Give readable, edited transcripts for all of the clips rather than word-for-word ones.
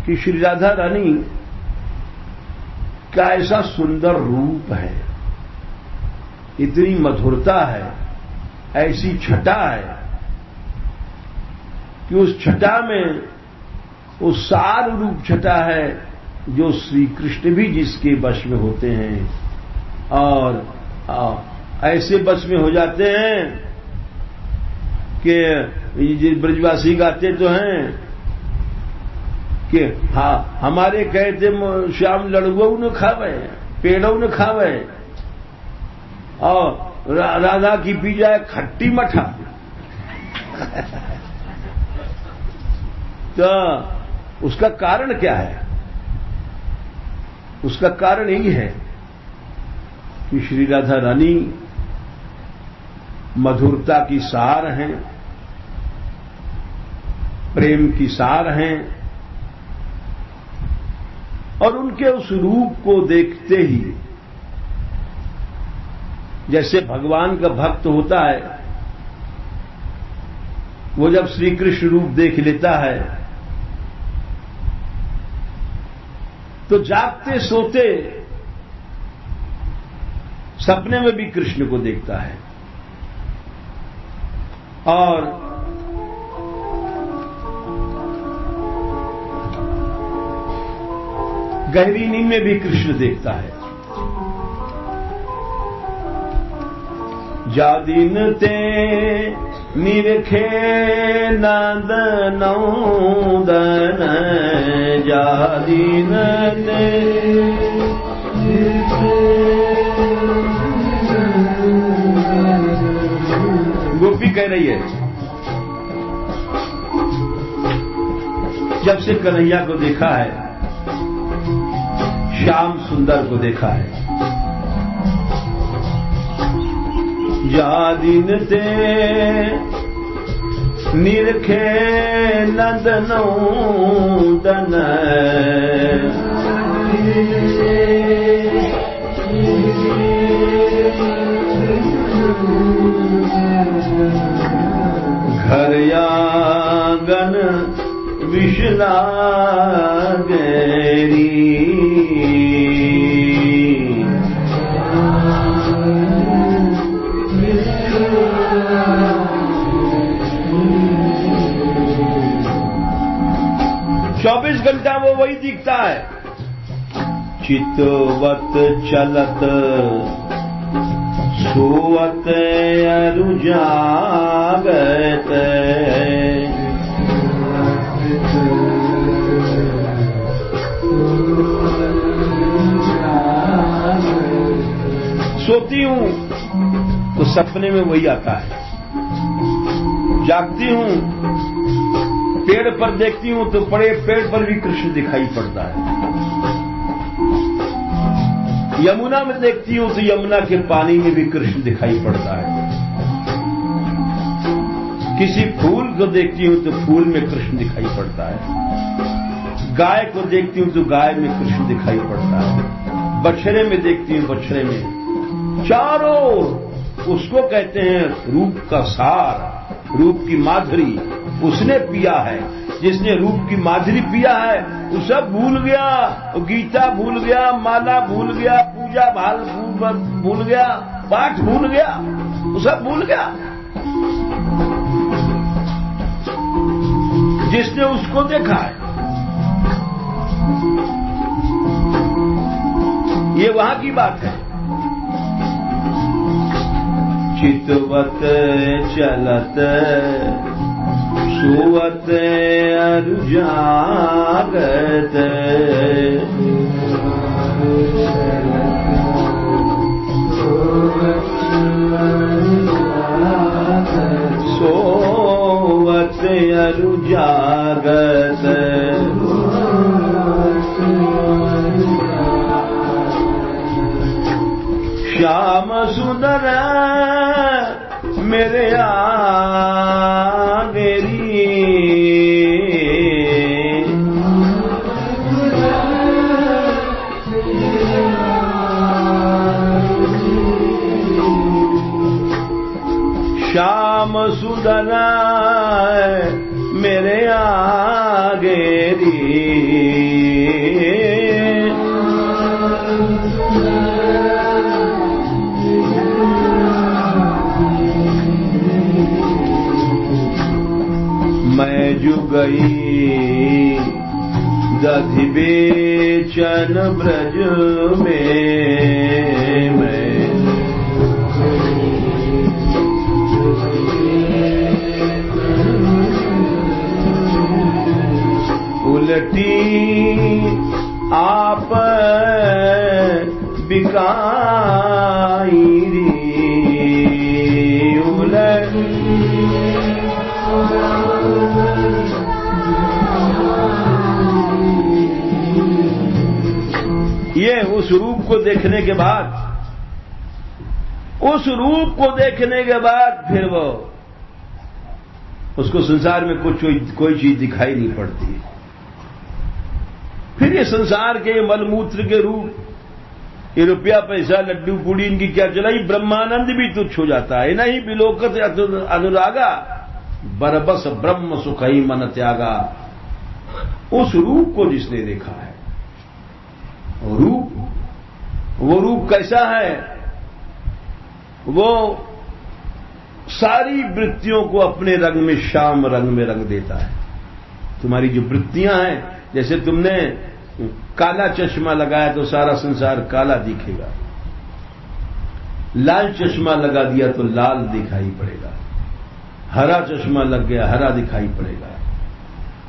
कि श्री राधा रानी का ऐसा सुंदर रूप है, इतनी मधुरता है, ऐसी छटा है कि उस छटा में वो सार रूप छटा है जो श्री कृष्ण भी जिसके वश में होते हैं और ऐसे वश में हो जाते हैं कि ब्रजवासी गाते तो हैं कि हाँ हमारे कहते श्याम लड़ुओं न खावे, पेड़ों न खावे और राधा की पी जाए खट्टी मठा। तो उसका कारण क्या है? उसका कारण यही है कि श्री राधा रानी मधुरता की सार हैं, प्रेम की सार हैं और उनके उस रूप को देखते ही जैसे भगवान का भक्त होता है, वो जब श्री कृष्ण रूप देख लेता है तो जागते सोते सपने में भी कृष्ण को देखता है और गहरी नींद में भी कृष्ण देखता है। जा दिन ते निरखे नंदन नौदन, जा दिन ते गोपी कह रही है जब से कन्हैया को देखा है, श्याम सुंदर को देखा है, जा दिन ते निरखे नंदन नौदन, घर आंगन विषला गैरी, 24 घंटा वो वही दिखता है। चितवत चलत सोवत अरु जागत, सोती हूं तो सपने में वही आता है, जागती हूं पेड़ पर देखती हूं तो बड़े पेड़ पर भी कृष्ण दिखाई पड़ता है, यमुना में देखती हूं तो यमुना के पानी में भी कृष्ण दिखाई पड़ता है, किसी फूल को देखती हूं तो फूल में कृष्ण दिखाई पड़ता है, गाय को देखती हूं तो गाय में कृष्ण दिखाई पड़ता है, बछड़े में देखती हूं बछड़े में, चारों उसको कहते हैं रूप का सार, रूप की माधुरी उसने पिया है। जिसने रूप की माधुरी पिया है वो सब भूल गया, गीता भूल गया, माला भूल गया, पूजा भाल भूल गया, पाठ भूल गया, वो सब भूल गया। जिसने उसको देखा है, ये वहां की बात है। चितवत चलत सोवत अरु जागत, सोवत अरु जागत, श्याम सुंदर मेरे आगेरी, श्याम सुंदर मेरे आगेरी, दधि बेचन ब्रज में मैं उलटी आप बिकाई रे ये उस रूप को देखने के बाद, उस रूप को देखने के बाद फिर वो उसको संसार में कोई चीज दिखाई नहीं पड़ती। फिर ये संसार के मलमूत्र के रूप, ये रुपया पैसा लड्डू पूड़ी इनकी क्या चलाई, ब्रह्मानंद भी तुच्छ हो जाता है। नहीं बिलोकत अनुरागा बरबस ब्रह्म सुखई मन त्यागा। उस रूप को जिसने देखा है, वो रूप कैसा है, वो सारी वृत्तियों को अपने रंग में, श्याम रंग में रंग देता है। तुम्हारी जो वृत्तियां हैं, जैसे तुमने काला चश्मा लगाया तो सारा संसार काला दिखेगा, लाल चश्मा लगा दिया तो लाल दिखाई पड़ेगा, हरा चश्मा लग गया हरा दिखाई पड़ेगा।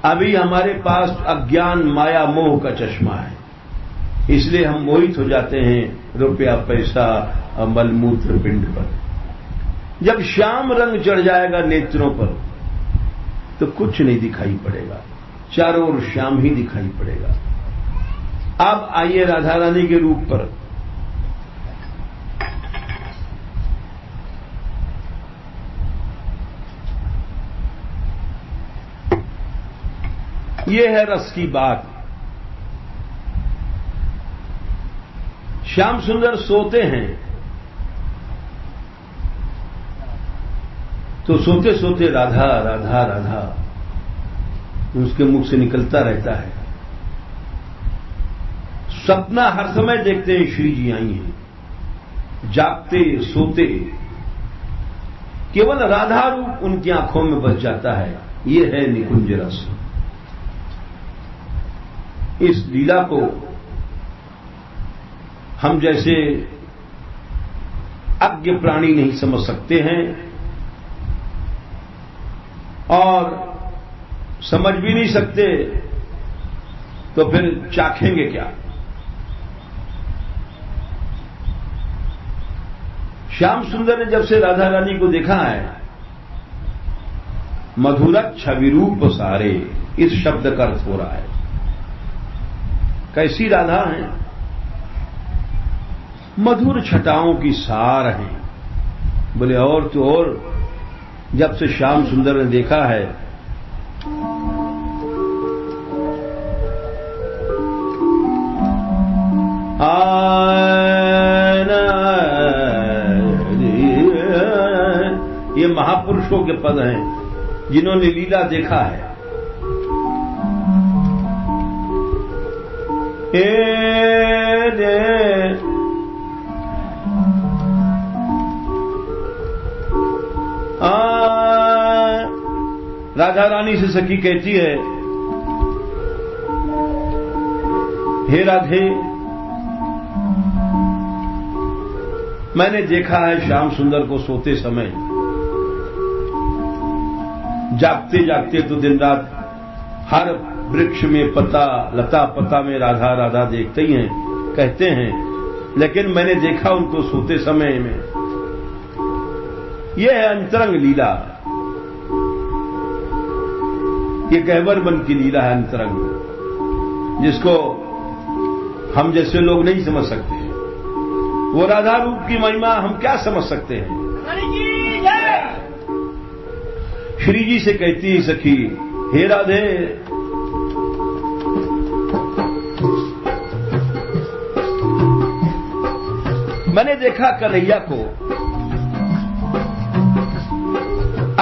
अभी हमारे पास अज्ञान माया मोह का चश्मा है, इसलिए हम मोहित हो जाते हैं रुपया पैसा मलमूत्र पिंड पर। जब श्याम रंग चढ़ जाएगा नेत्रों पर तो कुछ नहीं दिखाई पड़ेगा, चारों ओर श्याम ही दिखाई पड़ेगा। अब आइए राधा रानी के रूप पर। यह है रस की बात। श्याम सुंदर सोते हैं तो सोते सोते राधा राधा राधा उसके मुख से निकलता रहता है। सपना हर समय देखते हैं श्री जी आई हैं, जागते सोते केवल राधा रूप उनकी आंखों में बस जाता है। ये है निकुंज रस। इस लीला को हम जैसे अज्ञ प्राणी नहीं समझ सकते हैं और समझ भी नहीं सकते, तो फिर चाखेंगे क्या। श्याम सुंदर ने जब से राधा रानी को देखा है, मधुरत छवि रूप सारे, इस शब्द का अर्थ हो रहा है। कैसी राधा है, मधुर छटाओं की सार हैं। बोले और तो और जब से श्याम सुंदर ने देखा है, ये महापुरुषों के पद हैं जिन्होंने लीला देखा है। राधा रानी से सखी कहती है, हे राधे, मैंने देखा है श्याम सुंदर को सोते समय, जागते जागते तो दिन रात हर वृक्ष में पता लता पता में राधा राधा देखते ही हैं, कहते हैं, लेकिन मैंने देखा उनको सोते समय में। यह है अंतरंग लीला, ये गहवर मन की लीला है अंतरंग, जिसको हम जैसे लोग नहीं समझ सकते। वो राधा रूप की महिमा हम क्या समझ सकते हैं। श्री जी से कहती है सखी, हे राधे, मैंने देखा कन्हैया को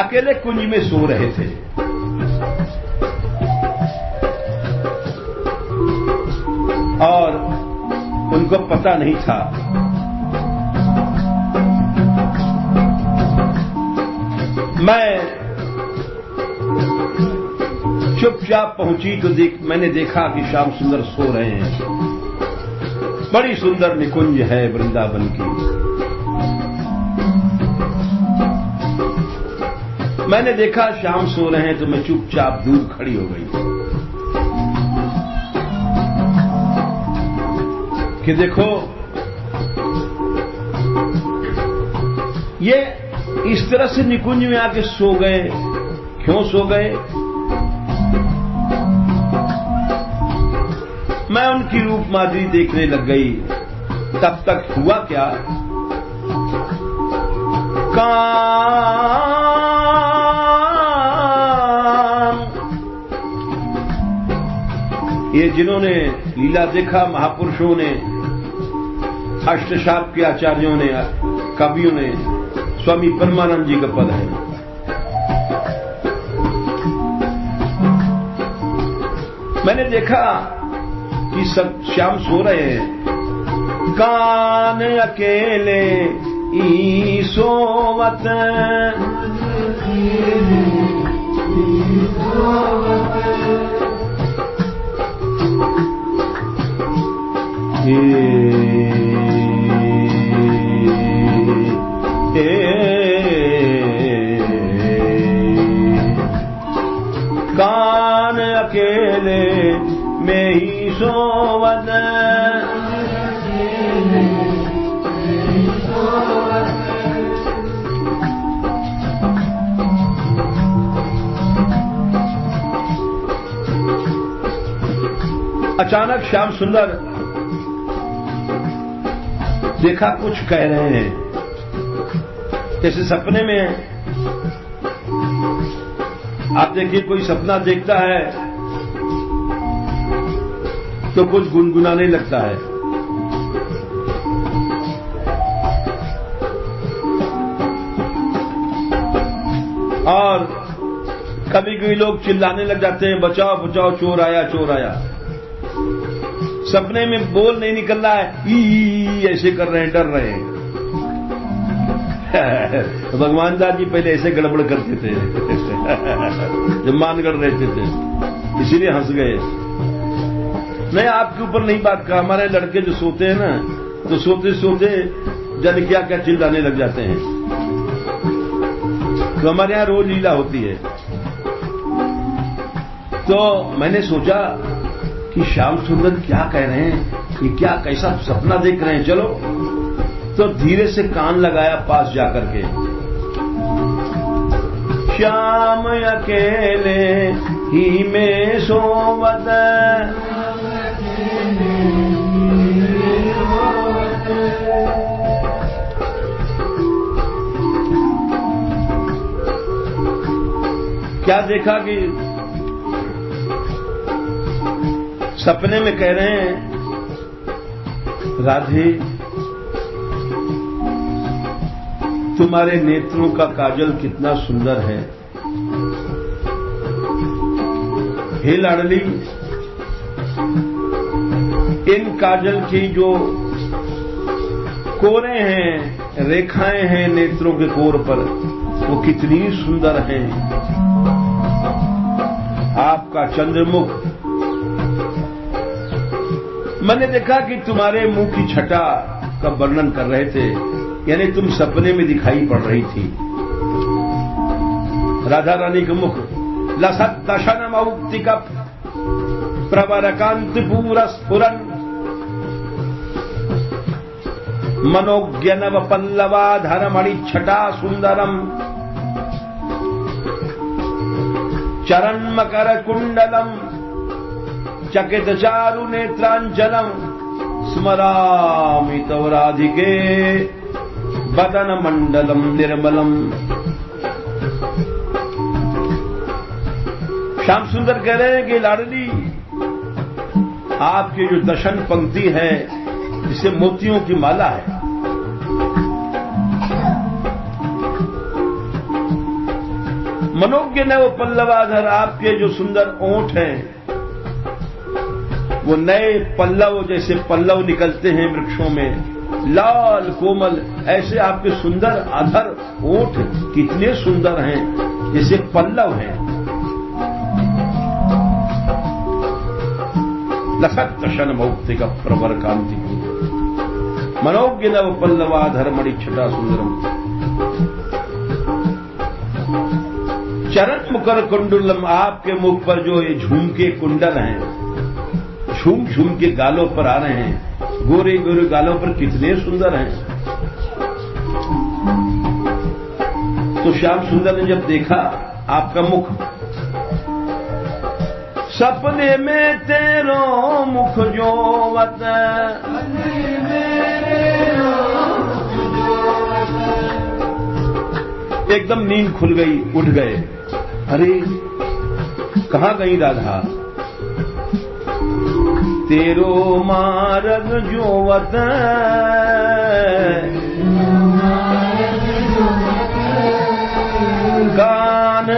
अकेले कुंज में सो रहे थे। और उनको पता नहीं था मैं चुपचाप पहुंची तो मैंने देखा कि श्याम सुंदर सो रहे हैं। बड़ी सुंदर निकुंज है वृंदावन की। मैंने देखा श्याम सो रहे हैं तो मैं चुपचाप दूर खड़ी हो गई कि देखो ये इस तरह से निकुंज में आके सो गए। क्यों सो गए? मैं उनकी रूप माधुरी देखने लग गई। तब तक हुआ क्या, काम ये जिन्होंने लीला देखा, महापुरुषों ने, अष्टशाप के आचार्यों ने, कवियों ने, स्वामी परमानंद जी का पद है। मैंने देखा कि सब श्याम सो रहे हैं। कान अकेले ई सोवत, कान अकेले में ही सोवत, अचानक श्याम सुंदर देखा कुछ कह रहे हैं, जैसे सपने में। आप देखिए कोई सपना देखता है तो कुछ गुनगुनाने लगता है। और कभी कभी लोग चिल्लाने लग जाते हैं, बचाओ बचाओ, चोर आया चोर आया। सपने में बोल नहीं निकल रहा है, ई ऐसे कर रहे हैं, डर रहे हैं। भगवान दास जी पहले ऐसे गड़बड़ करते थे जब मानगढ़ रहते थे, इसीलिए हंस गए। नहीं, आपके ऊपर नहीं बात का। हमारे लड़के जो सोते हैं ना, तो सोते सोते जाने क्या क्या चिल्लाने लग जाते हैं। तो हमारे यहां रोज लीला होती है। तो मैंने सोचा कि श्याम सुंदर क्या कह रहे हैं, ये क्या कैसा सपना देख रहे हैं। चलो, तो धीरे से कान लगाया पास जाकर के। श्याम अकेले ही में सोवत, क्या देखा कि सपने में कह रहे हैं, राधे तुम्हारे नेत्रों का काजल कितना सुंदर है। हे लाडली, इन काजल की जो कोरे हैं, रेखाएं हैं नेत्रों के कोर पर, वो कितनी सुंदर हैं। आपका चंद्रमुख, मैंने देखा कि तुम्हारे मुंह की छटा का वर्णन कर रहे थे, यानी तुम सपने में दिखाई पड़ रही थी। राधा रानी का मुख लसत दशन मौक्तिक प्रवरकांत पूरा स्फुरन, मनोज्ञनव पल्लवाधर मणि छटा सुंदरम, चरण मकर कुंडलम चकित चारु नेत्रांचलम, स्मरामि तव राधिके बदन मंडलम निर्मलम। श्याम सुंदर कह रहे हैं कि लाडली, आपकी जो दशन पंक्ति है, जिसे मोतियों की माला है, मनोज्ञ न वो पल्लवाधर, आपके जो सुंदर ओंठ हैं, वो नए पल्लव जैसे पल्लव निकलते हैं वृक्षों में, लाल कोमल, ऐसे आपके सुंदर अधर ओंठ कितने सुंदर हैं, जैसे पल्लव हैं। लसक्त शन मौक्तिक प्रवर कांति मनोज्ञ नव पल्लवाधर मणि छटा सुंदरम चरण मुकर कुंडलम। आपके मुख पर जो ये झुमके कुंडल हैं, झूम झूम के गालों पर आ रहे हैं, गोरे गोरे गालों पर कितने सुंदर हैं। तो श्याम सुंदर ने जब देखा आपका मुख, सपने में तेरो मुख जोवत, एकदम नींद खुल गई, उठ गए। अरे कहां गई राधा? तेरो मार्ग जोवत, कान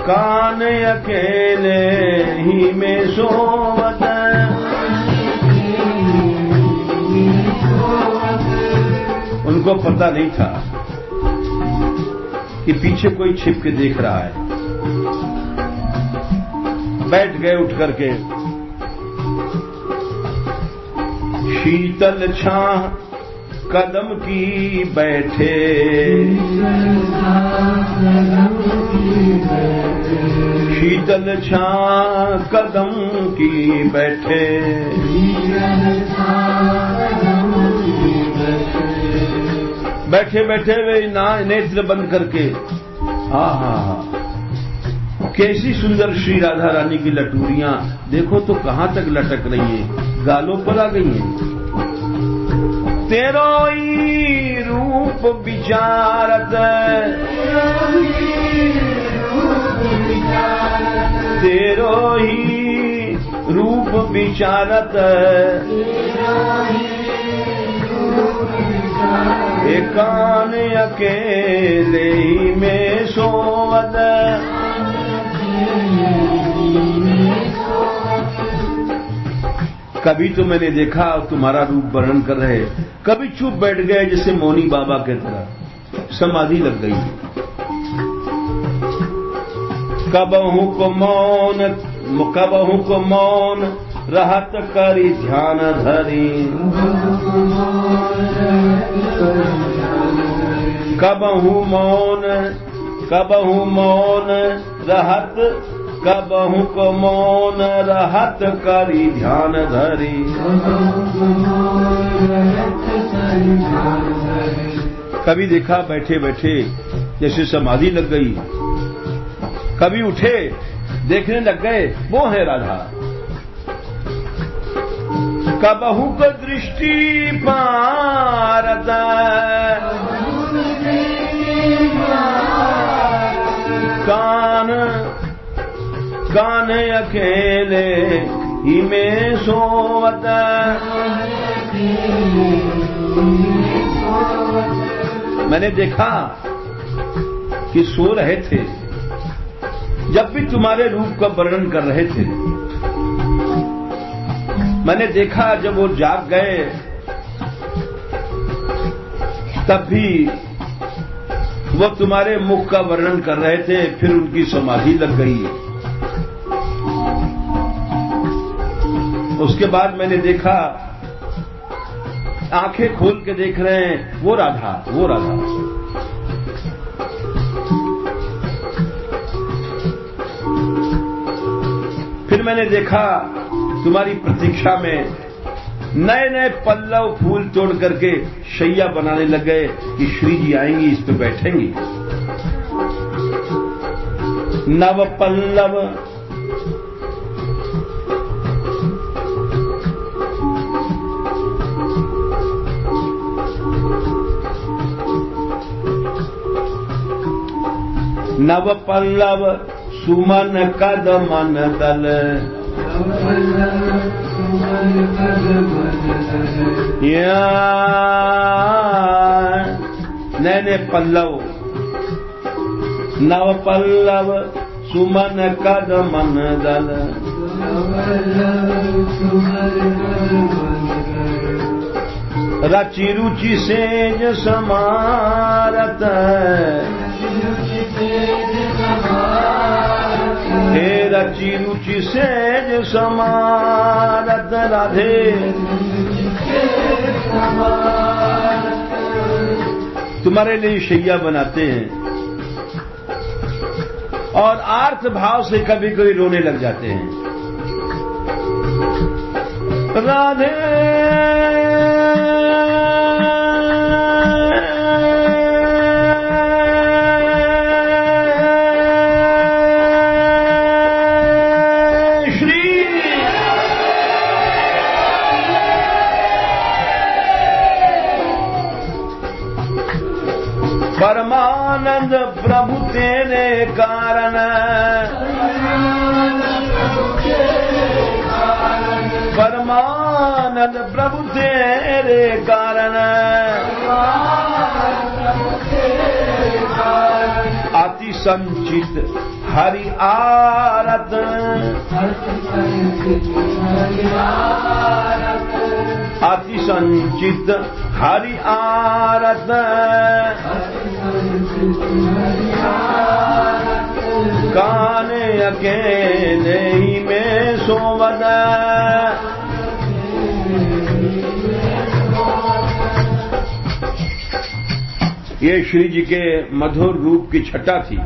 कान अकेले ही में सोवत। उनको पता नहीं था कि पीछे कोई छिप के देख रहा है। बैठ गए उठ करके। शीतल छाह कदम की बैठे, शीतल छाह कदम की बैठे, बैठे बैठे वे नेत्र बंद करके। हाँ, कैसी सुंदर श्री राधा रानी की लटूरियां देखो तो कहां तक लटक रही हैं, गालों पर आ गई हैं। तेरो ही रूप विचारत, तेरो ही रूप विचारत, एकान अकेले ही में सोवत। कभी तो मैंने देखा तुम्हारा रूप वर्णन कर रहे, कभी चुप बैठ गए जैसे मौनी बाबा की तरह, समाधि लग गई। कबहू को मौन रहत करी ध्यान धरी, कबहू मौन रहत, कबहू को मौन रहत करी ध्यान धरी। कभी देखा बैठे बैठे जैसे समाधि लग गई, कभी उठे देखने लग गए वो है राधा। कबहू को दृष्टि पारत, कान अकेले ही में सोवत। मैंने देखा कि सो रहे थे, जब भी तुम्हारे रूप का वर्णन कर रहे थे। मैंने देखा जब वो जाग गए तब भी वो तुम्हारे मुख का वर्णन कर रहे थे, फिर उनकी समाधि लग गई। उसके बाद मैंने देखा आंखें खोल के देख रहे हैं वो राधा, वो राधा। फिर मैंने देखा तुम्हारी प्रतीक्षा में नए नए पल्लव फूल तोड़ करके शैया बनाने लग गए कि श्री जी आएंगी, इस पे बैठेंगी। नव पल्लव नव पल्लव सुमन कदमन दल, नए नए पल्लव, नव पल्लव सुमन कदमन दल, रचि रुचि सेज समारत, हे रचि रुचि सेज समारत। आरत राधे तुम्हारे लिए शैया बनाते हैं और आर्त भाव से कभी कभी रोने लग जाते हैं। राधे परमानंद प्रभु तेरे कारण, परमानंद प्रभु तेरे कारण, अति संचित हरि आरत, अति संचित हरि आरत, काने अकेले ही में सोवद, ये श्री जी के मधुर रूप की छटा थी।